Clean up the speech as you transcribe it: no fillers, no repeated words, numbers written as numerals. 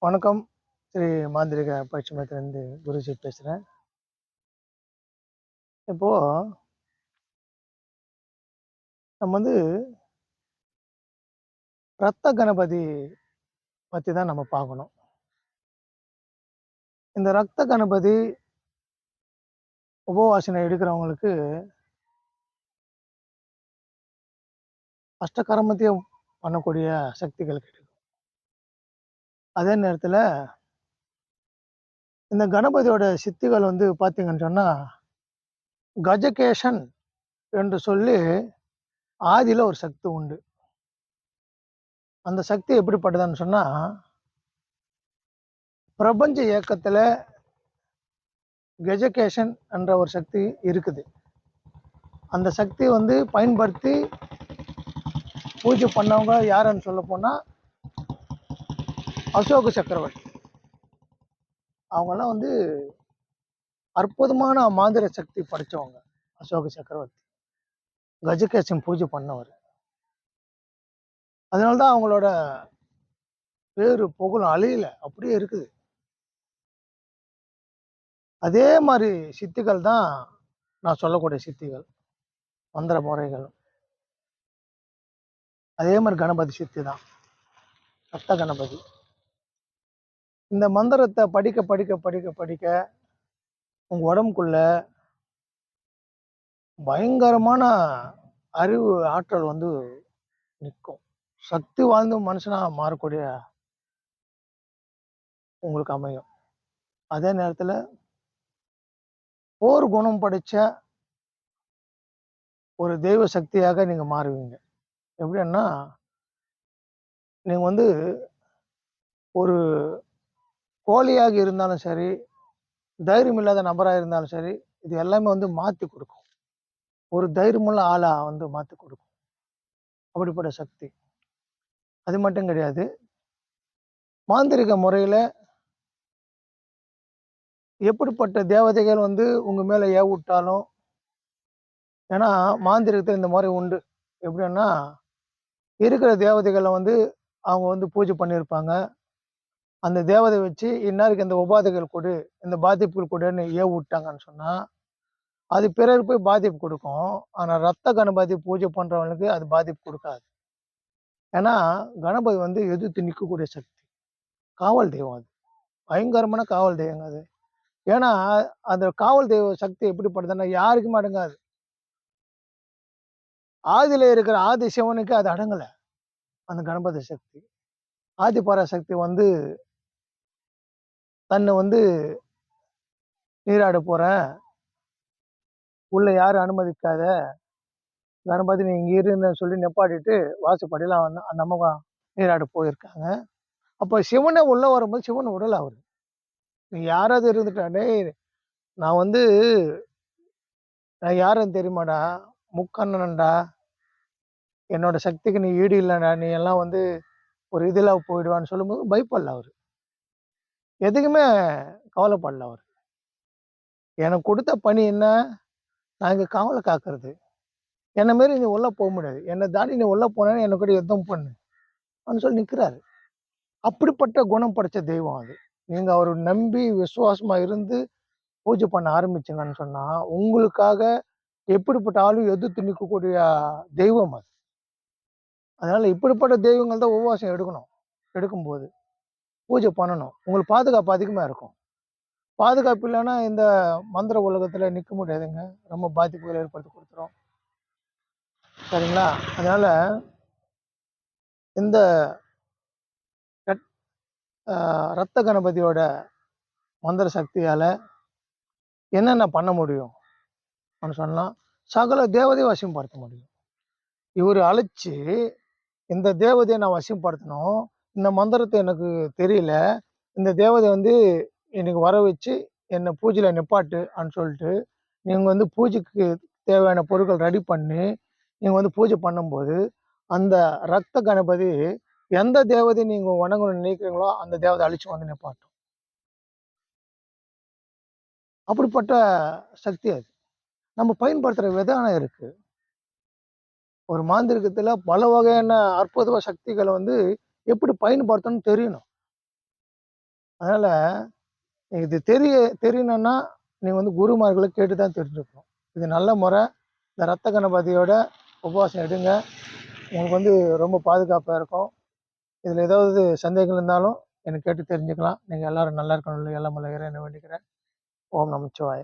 வணக்கம். ஸ்ரீ மாந்திரீக பயிற்சி மையத்திலேருந்து குருஜி பேசுறேன். இப்போ நம்ம ரத்த கணபதி பத்தி தான் நம்ம பார்க்கணும். இந்த ரத்த கணபதி உபவாசனை எடுக்கிறவங்களுக்கு அஷ்டகர்மத்தையும் பண்ணக்கூடிய சக்திகள் கிடைக்கும். அதே நேரத்தில இந்த கணபதியோட சித்திகள் பார்த்தீங்கன்னு சொன்னா, கஜகேசன் என்று சொல்லி ஆதியில ஒரு சக்தி உண்டு. அந்த சக்தி எப்படிப்பட்டதுன்னு சொன்னா, பிரபஞ்ச இயக்கத்தில கஜகேசன் என்ற ஒரு சக்தி இருக்குது. அந்த சக்திய பயன்படுத்தி பூஜை பண்ணவங்க யாருன்னு சொல்லப்போனா, அசோக சக்கரவர்த்தி. அவங்கலாம் அற்புதமான மாந்திர சக்தி படைச்சவங்க. அசோக சக்கரவர்த்தி. கஜகேசன் பூஜை பண்ணவர். அதனால தான் அவங்களோட பேரு, புகழும் அழியல. அப்படியே இருக்குது. அதே மாரி சித்திகள் தான் நான் சொல்லக்கூடிய சித்திகள். மந்திர முறைகள். அதே மாரி கணபதி சித்தி தான். ரத்த கணபதி. இந்த மந்திரத்த படிக்க, படிக்க, படிக்க, படிக்க உங்க உடம்புக்குள்ள பயங்கரமான அறிவு ஆற்றல் நிக்கும். சக்தி வாய்ந்த மனுஷனா மாறக்கூடிய உங்களுக்கு அமையும். அதே நேரத்துல போர் குணம் படைச்ச ஒரு தெய்வ சக்தியாக நீங்க மாறுவீங்க. எப்படின்னா, நீங்க ஒரு கோழையாக இருந்தாலும் சரி, தைரியம் இல்லாத நபரா இருந்தாலும் சரி, இது எல்லாமே மாத்தி குடுக்கும். ஒரு தைரியமுள்ள ஆளா மாத்தி குடுக்கும். அப்படிப்பட்ட சக்தி. அது மட்டும் கிடையாது. மாந்திரீக முறையில எப்படிப்பட்ட தேவதைகள் உங்க மேல ஏவுட்டாலும், ஏன்னா மாந்திரீகத்துல இந்த முறை உண்டு. எப்படின்னா, இருக்கிற தேவதைகள அவங்க பூஜை பண்ணியிருப்பாங்க. அந்த தேவதை வச்சு இன்னாருக்கு இந்த உபாதைகள் கொடு, இந்த பாதிப்புகள் கொடுன்னு ஏவுட்டாங்கன்னு சொன்னா, அது பிறருக்கு போய் பாதிப்பு குடுக்கும். ஆனா ரத்த கணபதி பூஜை பண்றவங்களுக்கு அது பாதிப்பு குடுக்காது. ஏன்னா, கணபதி எதிர்த்து நிக்கக்கூடிய சக்தி. காவல் தெய்வம் அது. பயங்கரமான காவல் தெய்வங்க அது. ஏன்னா, அந்த காவல் தெய்வ சக்தி எப்படிப்பட்டதுன்னா, யாருக்குமே அடங்காது. ஆதியில இருக்கிற ஆதி சிவனுக்கு அது அடங்கல. அந்த கணபதி சக்தி. ஆதி பராசக்தி தன்னை நீராட போறேன். உள்ள யாரும் அனுமதிக்காத. கணபதி நீ இங்க இருன்னு சொல்லி நிப்பாட்டிட்டு, வாசப்படியில அந்த அம்மா நீராட போயிருக்காங்க. அப்ப சிவனே உள்ள வரும்போது சிவன் விடல அவரு. நீ யாராவது இருந்துட்டா, "டேய் நான் நான் யாருன்னு தெரியுமாடா? முக்கண்ணன்டா. என்னோட சக்திக்கு நீ ஈடு இல்லடா. நீ எல்லாம் ஒரு இதுல போயிடுவான்னு" சொல்லும்போது பயப்படல அவரு. எதுக்குமே கவலைப்படல அவரு. எனக்கு குடுத்த பணி என்ன? நான் இங்க காவல காக்குறது. என்ன மாரி நீ உள்ள போ முடியாது. என்ன தாண்டி நீ உள்ள போனேன்னா என்ன கூட யுத்தம் பண்ணு. அப்படின்னு சொல்லி நிக்கிறாரு. அப்படிப்பட்ட குணம் படைச்ச தெய்வம் அது. நீங்க அவர நம்பி விசுவாசமா இருந்து பூஜை பண்ண ஆரம்பிச்சீங்கன்னு சொன்னா, உங்களுக்காக எப்படிப்பட்ட ஆளும் எதிர்த்து நிக்கக்கூடிய தெய்வம் அது. அதனால இப்படிப்பட்ட தெய்வங்கள் தான் உபவாசம் எடுக்கணும். எடுக்கும்போது பூஜை பண்ணணும். உங்களுக்கு பாதுகாப்பு அதிகமா இருக்கும். பாதுகாப்பு இல்லன்னா இந்த மந்திர உலகத்துல நிக்க முடியாதுங்க. ரொம்ப பாதிப்புகள் ஏற்படுத்தி குடுத்துரும். சரிங்களா? அதனால இந்த ரத் அ ரத்த கணபதியோட மந்திர சக்தியால என்னென்ன பண்ண முடியும்? அப்படின்னு சொன்னா, சகல தேவதையும் வசியப்படுத்த முடியும். இவரு அழைச்சு, இந்த தேவதைய நான் வசியப்படுத்தணும். இந்த மந்திரத்த எனக்கு தெரியல. இந்த தேவதை எனக்கு வர வச்சு, என்ன பூஜையில நிப்பாட்டு அப்படின்னு சொல்லிட்டு, நீங்க பூஜைக்கு தேவையான பொருட்கள் ரெடி பண்ணி, நீங்க பூஜை பண்ணும்போது, அந்த ரத்த கணபதி எந்த தேவதைய நீங்க வணங்கணும்னு நினைக்கிறீங்களோ, அந்த தேவதை அழிச்சு நிப்பாட்டும். அப்படிப்பட்ட சக்தி அது. நம்ம பயன்படுத்துற விதானம் இருக்கு. ஒரு மாந்திரீகத்துல பல வகையான அற்புத சக்திகள எப்படி பயன்படுத்தணும்னு தெரியணும். அதனால இது தெரியணும்னா நீ வந்து குருமார்களை கேட்டு தான் தெரிஞ்சுக்கணும். இது நல்ல முறை. இந்த ரத்த கணபதியோட உபவாசம் எடுங்க. உங்களுக்கு வந்து ரொம்ப பாதுகாப்பாக இருக்கும். இதில் ஏதாவது சந்தேகங்கள் இருந்தாலும் எனக்கு கேட்டு தெரிஞ்சுக்கலாம். நீங்கள் எல்லாரும் நல்லா இருக்கணும். எல்லாம் வல்ல இறைவனை வேண்டிக்கிறேன். ஓம் நமச்சிவாய.